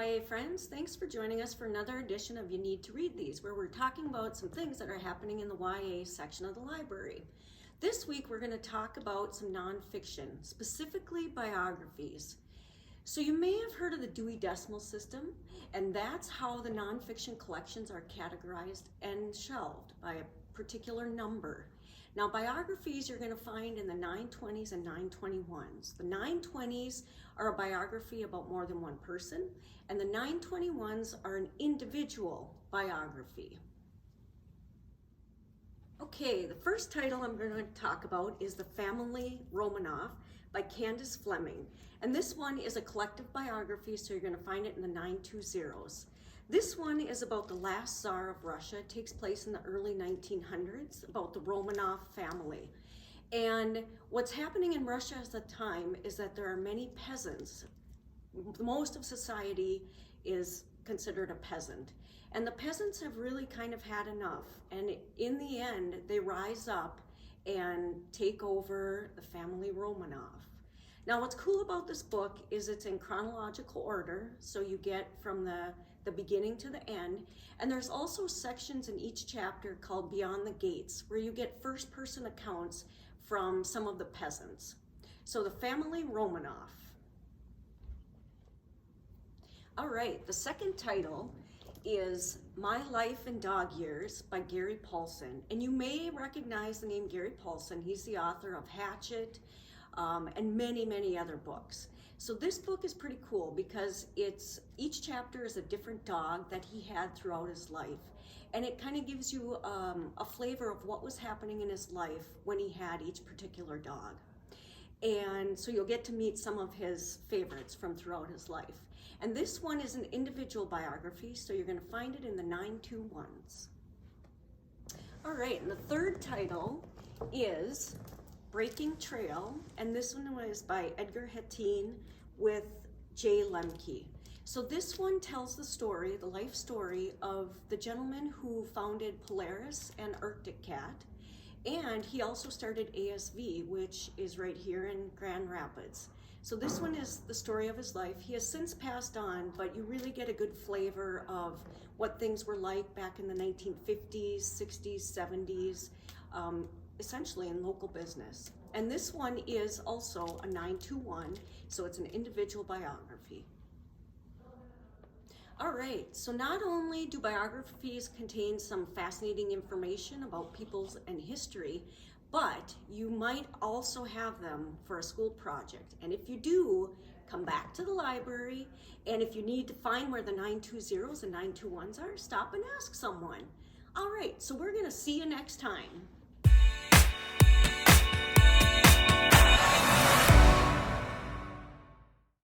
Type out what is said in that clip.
YA friends, thanks for joining us for another edition of You Need to Read These, where we're talking about some things that are happening in the YA section of the library. This week we're going to talk about some nonfiction, specifically biographies. So you may have heard of the Dewey Decimal System, and that's how the nonfiction collections are categorized and shelved by a particular number. Now, biographies you're going to find in the 920s and 921s. The 920s are a biography about more than one person, and the 921s are an individual biography. Okay, the first title I'm going to talk about is The Family Romanov by Candace Fleming. And this one is a collective biography, so you're going to find it in the 920s. This one is about the last Tsar of Russia. It takes place in the early 1900s, about the Romanov family. And what's happening in Russia at the time is that there are many peasants. Most of society is considered a peasant. And the peasants have really kind of had enough. And in the end, they rise up and take over the family Romanov. Now, what's cool about this book is it's in chronological order, so you get from the beginning to the end, and there's also sections in each chapter called Beyond the Gates, where you get first-person accounts from some of the peasants. So the family Romanov. All right, the second title is My Life in Dog Years by Gary Paulsen, and you may recognize the name Gary Paulsen. He's the author of Hatchet, and many other books. So this book is pretty cool because each chapter is a different dog that he had throughout his life. And it kind of gives you a flavor of what was happening in his life when he had each particular dog. And so you'll get to meet some of his favorites from throughout his life. And this one is an individual biography, so you're going to find it in the 921s. All right, and the third title is Breaking Trail, and this one was by Edgar Hettin with Jay Lemke. So this one tells the story, the life story of the gentleman who founded Polaris and Arctic Cat, and he also started ASV, which is right here in Grand Rapids. So this one is the story of his life. He has since passed on, but you really get a good flavor of what things were like back in the 1950s, 60s, 70s, essentially in local business. And this one is also a 921, so it's an individual biography. All right, so not only do biographies contain some fascinating information about peoples and history, but you might also have them for a school project. And if you do, come back to the library, and if you need to find where the 920s and 921s are, stop and ask someone. All right, so we're gonna see you next time.